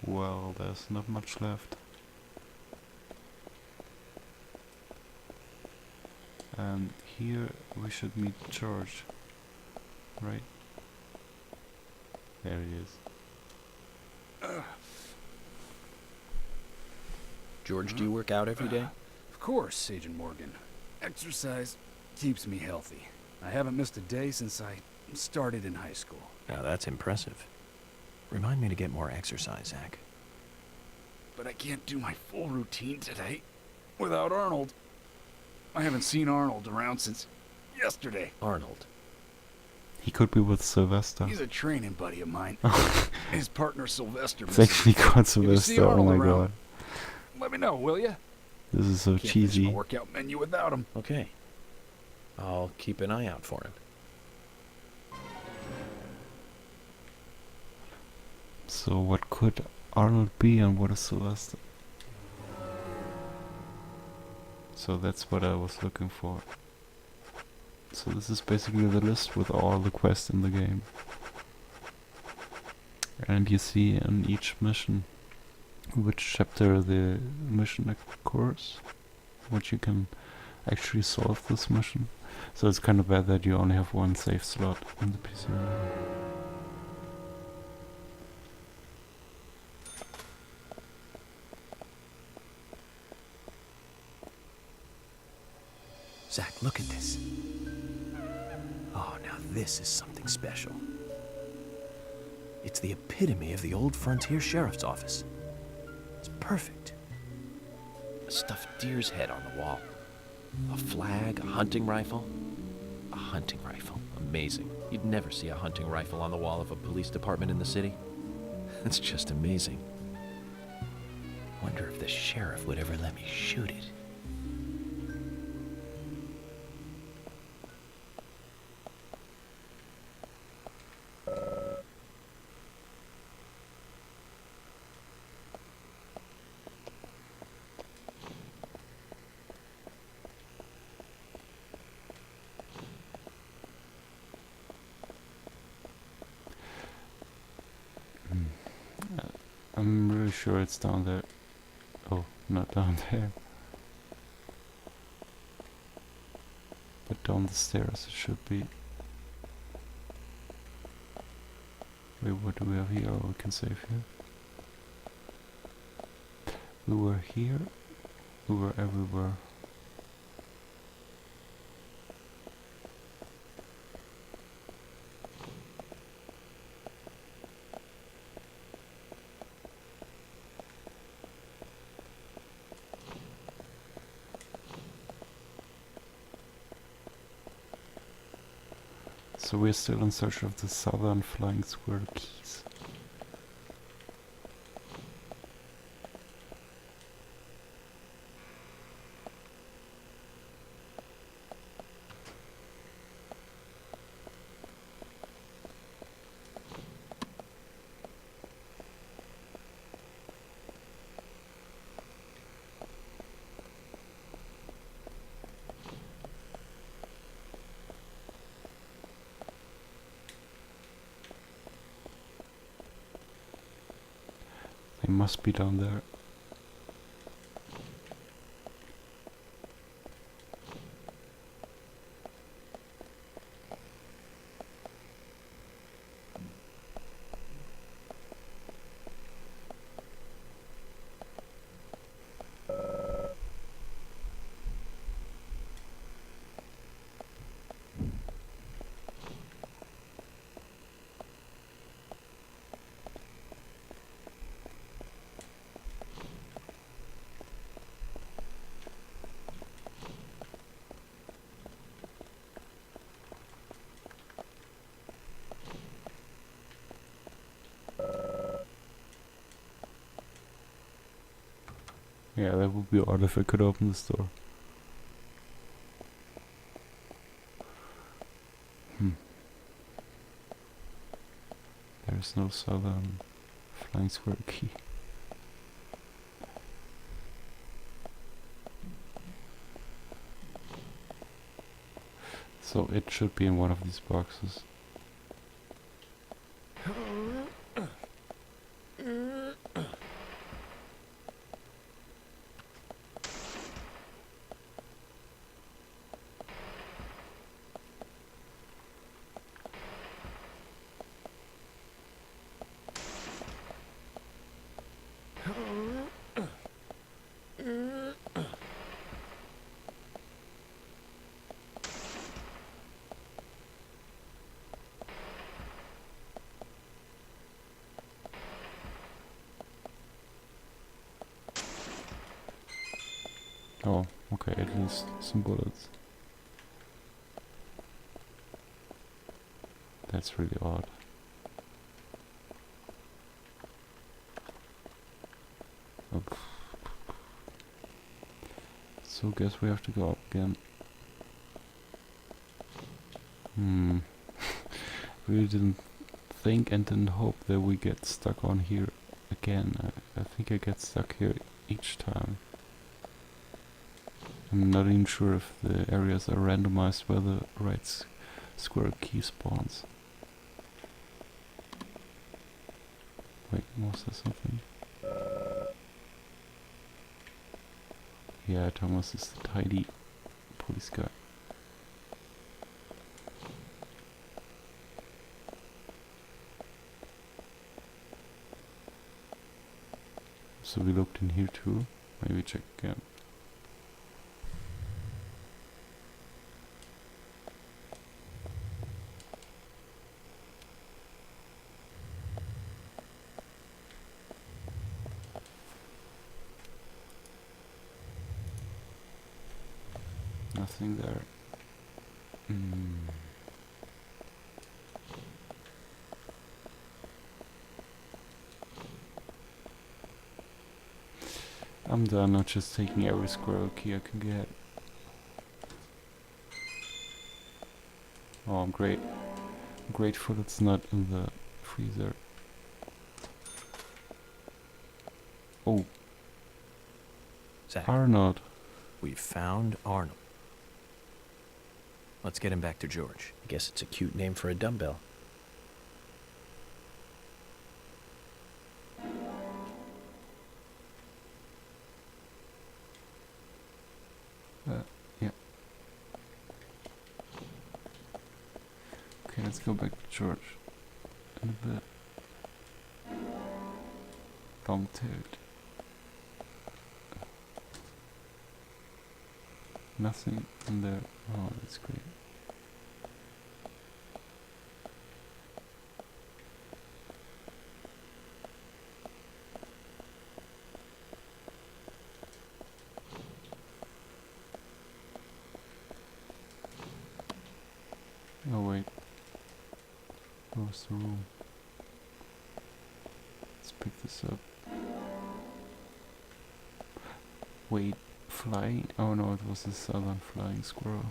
Well, there's not much left. And here we should meet George, right? There he is. George, do you work out every day? Of course, Agent Morgan. Exercise keeps me healthy. I haven't missed a day since I started in high school. Now that's impressive. Remind me to get more exercise, Zach. But I can't do my full routine today without Arnold. I haven't seen Arnold around since yesterday. Arnold? He could be with Sylvester. He's a training buddy of mine. His partner Sylvester. It's actually called Sylvester, oh my god. Let me know, will ya? This is so Can't cheesy. finish my workout menu without him. Okay. I'll keep an eye out for him. So what could Arnold be and what is Sylvester? So that's what I was looking for. So this is basically the list with all the quests in the game. And you see in each mission which chapter the mission occurs, which you can actually solve this mission. So it's kind of bad that you only have one save slot in the PC. Zach, look at this. Oh, now this is something special. It's the epitome of the old frontier sheriff's office. It's perfect. A stuffed deer's head on the wall. A flag, a hunting rifle. A hunting rifle. Amazing. You'd never see a hunting rifle on the wall of a police department in the city. It's just amazing. Wonder if the sheriff would ever let me shoot it. sure it's down there. Oh, not down there. But down the stairs it should be. Wait, what do we have here? Oh, we can save here. We were here. We were everywhere. So we're still in search of the southern flying squirrel keys. They must be down there. Yeah, that would be odd if I could open this door. There's no southern flying squirrel key. So it should be in one of these boxes. Oh, okay, at least some bullets. That's really odd. Oh. So guess we have to go up again. Really didn't think and didn't hope that we get stuck on here again. I think I get stuck here each time. I'm not even sure if the areas are randomized where the right squirrel key spawns. Wait, was there something? Yeah, Thomas is the tidy police guy. So we looked in here too. Maybe check again. Nothing there. I'm done, not just taking every squirrel key I can get. Oh, I'm grateful it's not in the freezer. Oh. Zach, Arnold. we've found Arnold. Let's get him back to George. I guess it's a cute name for a dumbbell. Yeah. Okay, let's go back to George in a bit. Long-tailed. Nothing in there. Oh, that's great. Oh wait. Where's the room? Let's pick this up. Wait, flying? Oh no, it was the southern flying squirrel.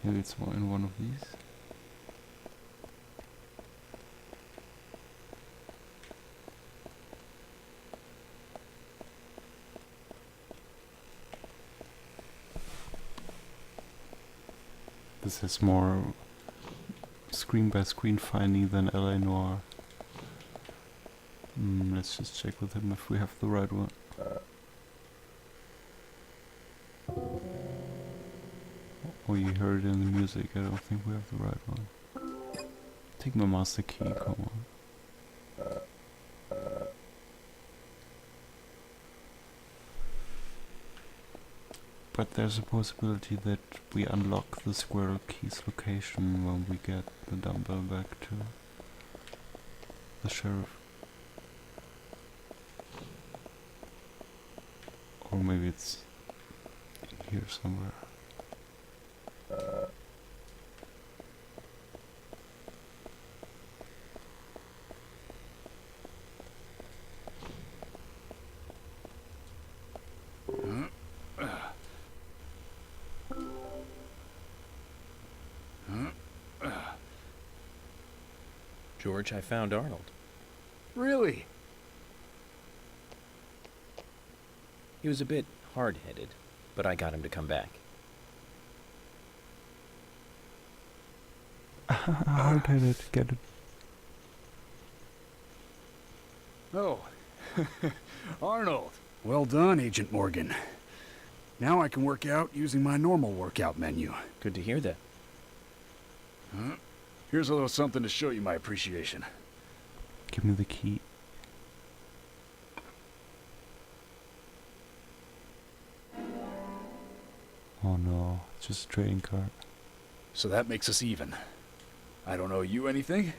Maybe it's in one of these. This has more screen by screen finding than LA Noir. Let's just check with him if we have the right one. Oh, you heard it in the music. I don't think we have the right one. Take my master key, come on. But there's a possibility that we unlock the Squirrel key's location when we get the dumbbell back to the sheriff. Or maybe it's in here somewhere. George, I found Arnold. Really? He was a bit hard-headed, but I got him to come back. Hard-headed, get it. Oh, Arnold. Well done, Agent Morgan. Now I can work out using my normal workout menu. Good to hear that. Huh? Here's a little something to show you my appreciation. Give me the key. Oh no, it's just a trading card. So that makes us even. I don't owe you anything,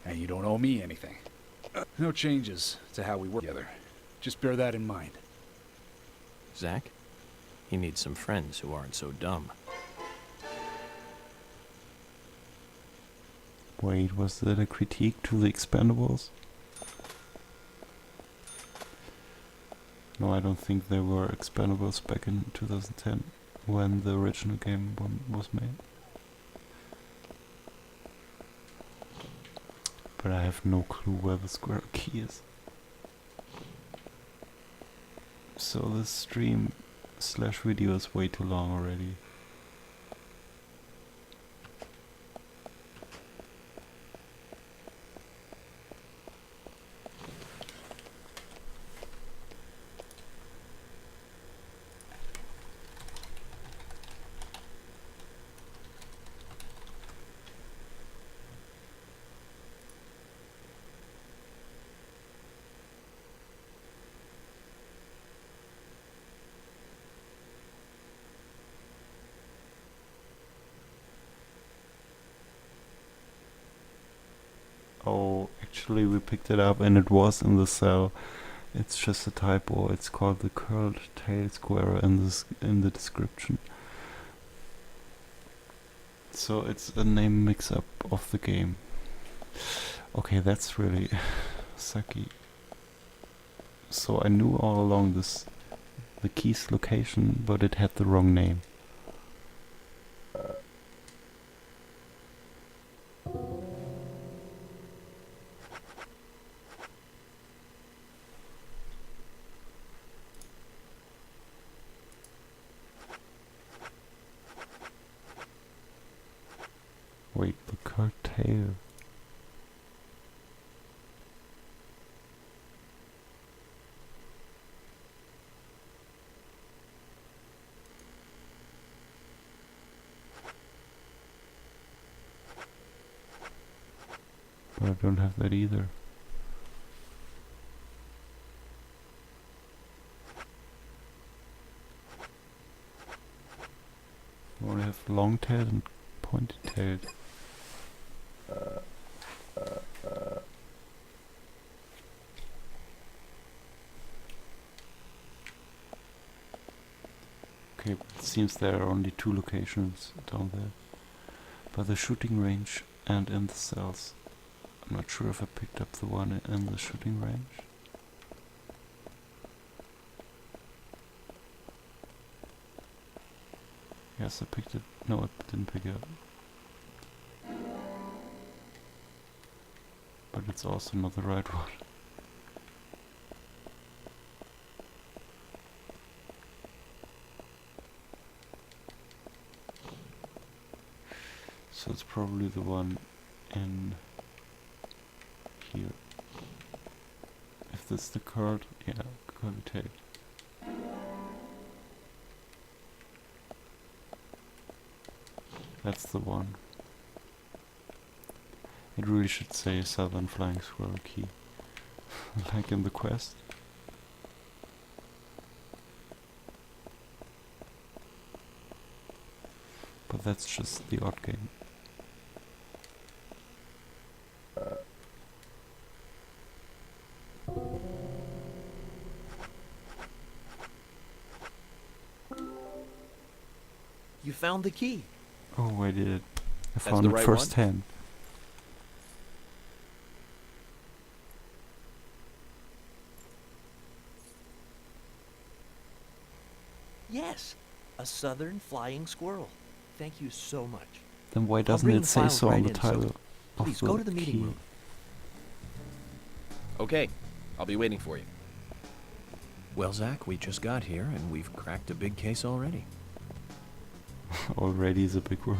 and you don't owe me anything. No changes to how we work together. Just bear that in mind. Zach, he needs some friends who aren't so dumb. Wait, was that a critique to the Expendables? No, I don't think there were Expendables back in 2010 when the original game was made. But I have no clue where the Squirrel key is. So this stream / video is way too long already. Oh, actually we picked it up and it was in the cell. It's just a typo. It's called the curled tail squirrel in the description. So it's a name mix-up of the game. Okay, that's really sucky. So I knew all along the key's location, but it had the wrong name. Wait, the curtail. But I don't have that either. I only have long-tailed and pointed-tailed. Okay, it seems there are only 2 locations down there. By the shooting range and in the cells. I'm not sure if I picked up the one in the shooting range. Yes, I picked it. No, I didn't pick it up. But it's also not the right one. So it's probably the one in here. If this is the card, yeah, curly tape. That's the one. It really should say Southern Flying Squirrel Key. Like in the quest. But that's just the odd game. You found the key. Oh, I did. I That's found the it right first one? hand. Yes, a southern flying squirrel. Thank you so much. Then why I'll doesn't bring it the say files so on right the in, so title of please the go to the meeting key? room. Okay, I'll be waiting for you. Well, Zach, we just got here and we've cracked a big case already. Already is a big word.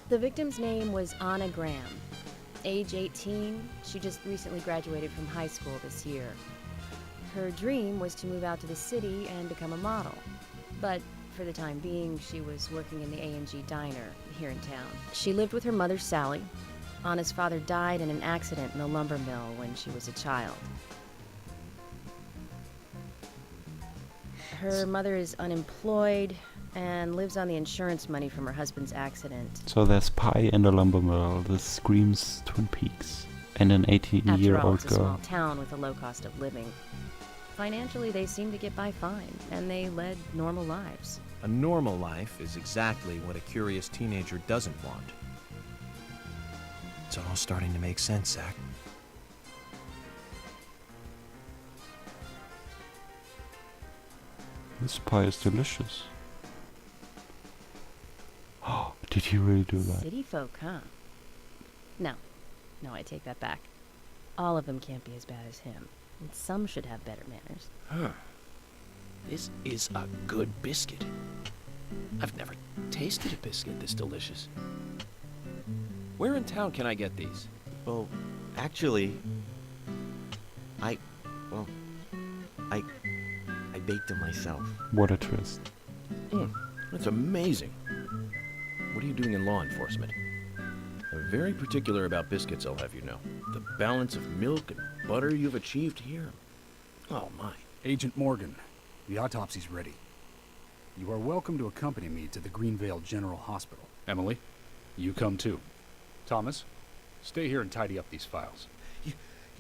The victim's name was Anna Graham. Age 18, she just recently graduated from high school this year. Her dream was to move out to the city and become a model. But for the time being, she was working in the A&G diner here in town. She lived with her mother, Sally. Anna's father died in an accident in the lumber mill when she was a child. Her mother is unemployed and lives on the insurance money from her husband's accident. So there's pie and a lumber mill. This screams Twin Peaks. And an After all, 18-year-old it's a small girl. town with a low cost of living. Financially, they seemed to get by fine, and they led normal lives. A normal life is exactly what a curious teenager doesn't want. It's all starting to make sense, Zach. This pie is delicious. Oh, did he really do that? City folk, huh? No, I take that back. All of them can't be as bad as him, and some should have better manners. Huh. This is a good biscuit. I've never tasted a biscuit this delicious. Where in town can I get these? Well, actually, I baked them myself. What a twist. That's amazing. What are you doing in law enforcement? I'm very particular about biscuits, I'll have you know. The balance of milk and butter you've achieved here. Oh, my. Agent Morgan, the autopsy's ready. You are welcome to accompany me to the Greenvale General Hospital. Emily, you come too. Thomas, stay here and tidy up these files.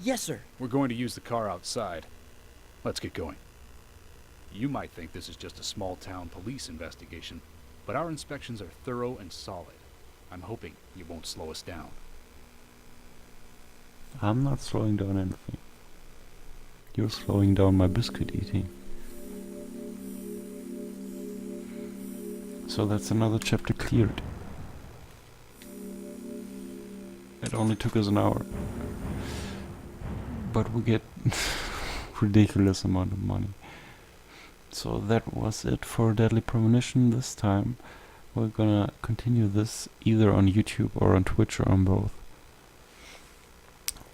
Yes, sir. We're going to use the car outside. Let's get going. You might think this is just a small-town police investigation, but our inspections are thorough and solid. I'm hoping you won't slow us down. I'm not slowing down anything. You're slowing down my biscuit eating. So that's another chapter cleared. It only took us an hour. But we get ridiculous amount of money. So that was it for Deadly Premonition this time. We're gonna continue this either on YouTube or on Twitch or on both.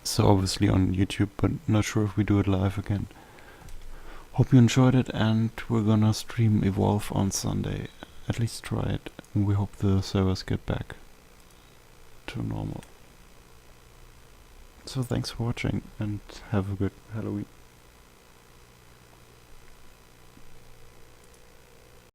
So obviously on YouTube, but not sure if we do it live again. Hope you enjoyed it, and we're gonna stream Evolve on Sunday at least try it. And we hope the servers get back to normal. So thanks for watching and have a good Halloween.